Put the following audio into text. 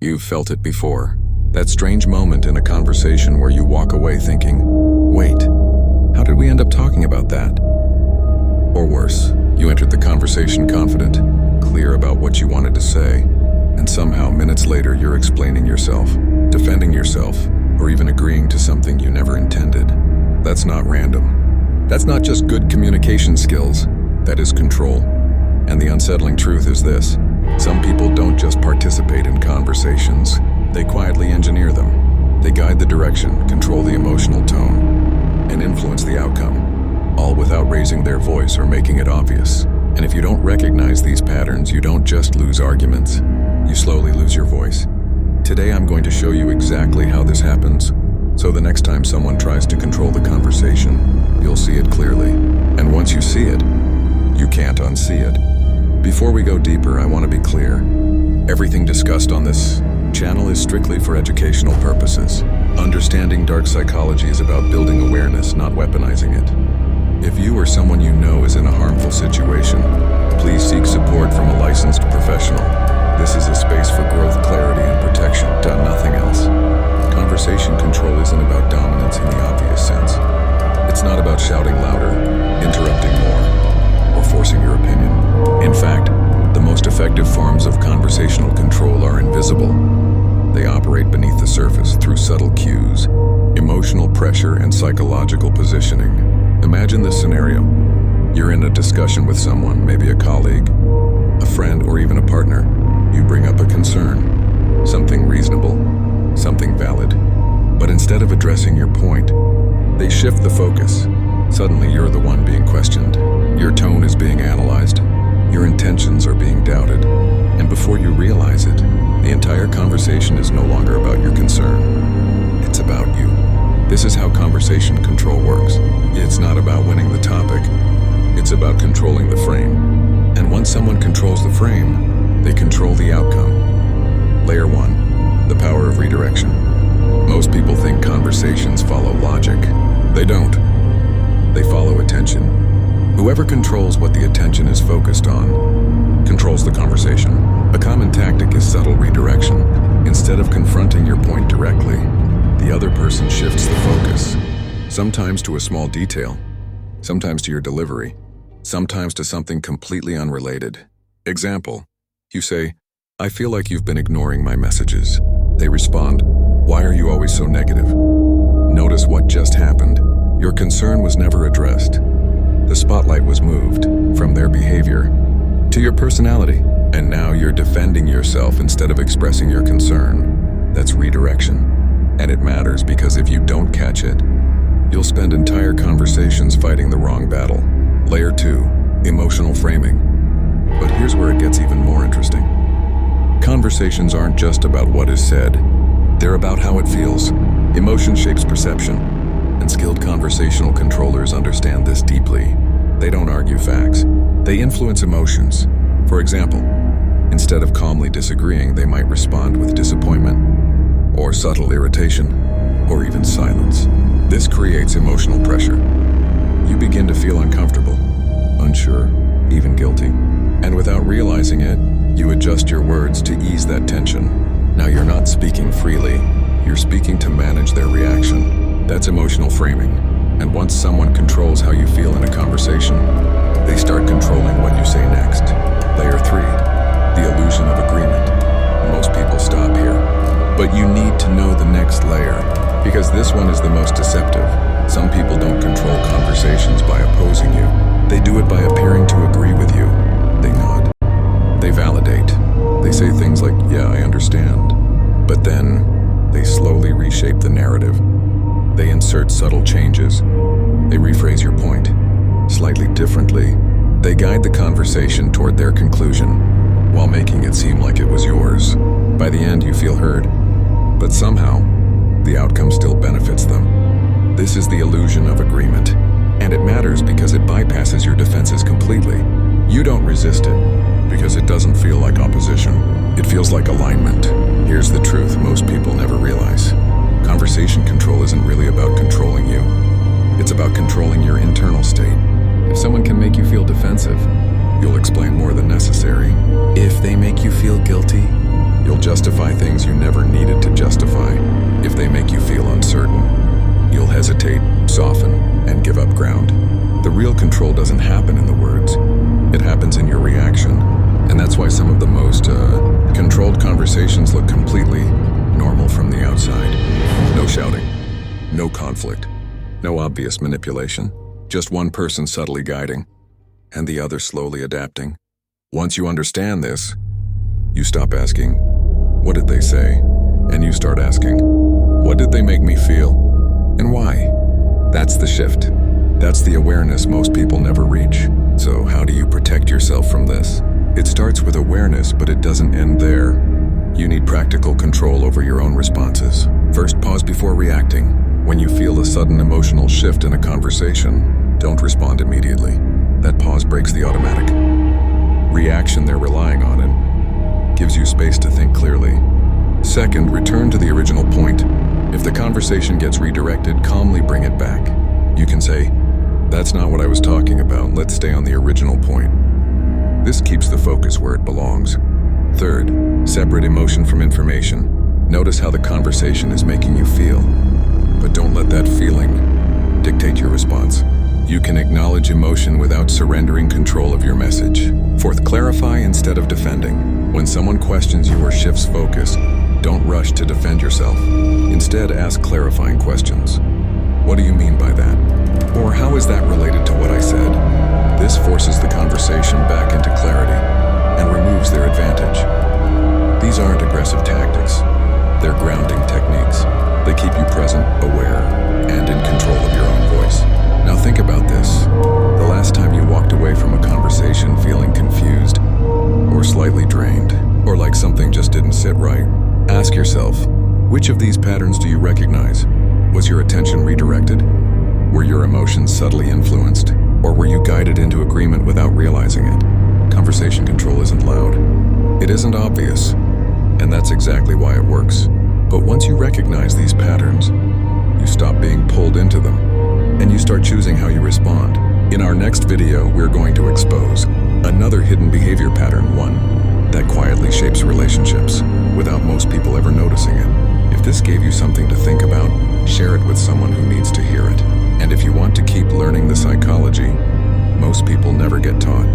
You've felt it before. That strange moment in a conversation where you walk away thinking, wait, how did we end up talking about that? Or worse, you entered the conversation confident, clear about what you wanted to say, and somehow minutes later you're explaining yourself, defending yourself, or even agreeing to something you never intended. That's not random. That's not just good communication skills. That is control. And the unsettling truth is this: some people don't just participate in conversations, they quietly engineer them. They guide the direction, control the emotional tone, and influence the outcome, all without raising their voice or making it obvious. And if you don't recognize these patterns, you don't just lose arguments, you slowly lose your voice. Today I'm going to show you exactly how this happens, so the next time someone tries to control the conversation, you'll see it clearly. And once you see it, you can't unsee it. Before we go deeper, I want to be clear. Everything discussed on this channel is strictly for educational purposes. Understanding dark psychology is about building awareness, not weaponizing it. If you or someone you know is in a harmful situation, please seek support from a licensed professional. This is a space for growth, clarity, and protection, nothing else. Conversation control isn't about dominance in the obvious sense. It's not about shouting louder, interrupting more, or forcing your opinion. In fact, the most effective forms of conversational control are invisible. They operate beneath the surface through subtle cues, emotional pressure, and psychological positioning. Imagine this scenario. You're in a discussion with someone, maybe a colleague, a friend, or even a partner. You bring up a concern, something reasonable, something valid. But instead of addressing your point, they shift the focus. Suddenly you're the one being questioned. Your tone is being analyzed. Your intentions are being doubted. And before you realize it, the entire conversation is no longer about your concern. It's about you. This is how conversation control works. It's not about winning the topic. It's about controlling the frame. And once someone controls the frame, they control the outcome. Layer 1, the power of redirection. Most people think conversations follow logic. They don't. They follow attention. Whoever controls what the attention is focused on controls the conversation. A common tactic is subtle redirection. Instead of confronting your point directly, the other person shifts the focus, sometimes to a small detail, sometimes to your delivery, sometimes to something completely unrelated. Example, you say, "I feel like you've been ignoring my messages." They respond, "Why are you always so negative?" Notice what just happened. Your concern was never addressed. The spotlight was moved from their behavior to your personality, and now you're defending yourself instead of expressing your concern. That's redirection. And it matters because if you don't catch it, you'll spend entire conversations fighting the wrong battle. Layer 2, emotional framing. But here's where it gets even more interesting. Conversations aren't just about what is said. They're about how it feels. Emotion shapes perception, and skilled conversational controllers understand this deeply. They don't argue facts. They influence emotions. For example, instead of calmly disagreeing, they might respond with disappointment, or subtle irritation, or even silence. This creates emotional pressure. You begin to feel uncomfortable, unsure, even guilty. And without realizing it, you adjust your words to ease that tension. Now you're not speaking freely, you're speaking to manage their reaction. That's emotional framing. And once someone controls how you feel in a conversation, they start controlling what you say next. Layer 3, the illusion of agreement. Most people stop here. But you need to know the next layer, because this one is the most deceptive. Some people don't control conversations by opposing you. They do it by appearing to agree with you. They nod. They validate. They say things like, "Yeah, I understand." But then, they slowly reshape the narrative. They insert subtle changes. They rephrase your point slightly differently. They guide the conversation toward their conclusion, while making it seem like it was yours. By the end, you feel heard. But somehow, the outcome still benefits them. This is the illusion of agreement, and it matters because it bypasses your defenses completely. You don't resist it, because it doesn't feel like opposition. It feels like alignment. Here's the truth most people never realize. Conversation control isn't really about controlling you. It's about controlling your internal state. If someone can make you feel defensive, you'll explain more than necessary. If they make you feel guilty, You'll justify things you never needed to justify. If they make you feel uncertain, you'll hesitate, soften, and give up ground. The real control doesn't happen in the words. It happens in your reaction. And that's why some of the most controlled conversations look completely normal from the outside. No shouting, no conflict, no obvious manipulation. Just one person subtly guiding, and the other slowly adapting. Once you understand this, you stop asking, "What did they say?" And you start asking, "What did they make me feel? And why?" That's the shift. That's the awareness most people never reach. So how do you protect yourself from this? It starts with awareness, but it doesn't end there. You need practical control over your own responses. First, pause before reacting. When you feel a sudden emotional shift in a conversation, don't respond immediately. That pause breaks the automatic reaction they're relying on and gives you space to think clearly. Second, return to the original point. If the conversation gets redirected, calmly bring it back. You can say, "That's not what I was talking about. Let's stay on the original point." This keeps the focus where it belongs. Third, separate emotion from information. Notice how the conversation is making you feel, but don't let that feeling dictate your response. You can acknowledge emotion without surrendering control of your message. Fourth, clarify instead of defending. When someone questions you or shifts focus, don't rush to defend yourself. Instead, ask clarifying questions. "What do you mean by that?" Or "How is that related to what I said?" This forces the conversation back into clarity and removes their advantage. These aren't aggressive tactics. They're grounding techniques. They keep you present, aware, and in control of your own voice. Now think about this. The last time you walked away from a conversation feeling confused, or slightly drained, or like something just didn't sit right, ask yourself, which of these patterns do you recognize? Was your attention redirected? Were your emotions subtly influenced? Or were you guided into agreement without realizing it? Conversation control isn't loud. It isn't obvious. And that's exactly why it works. But once you recognize these patterns, you stop being pulled into them, and you start choosing how you respond. In our next video, we're going to expose another hidden behavior pattern, one that quietly shapes relationships without most people ever noticing it. If this gave you something to think about, share it with someone who needs to hear it. And if you want to keep learning the psychology most people never get taught,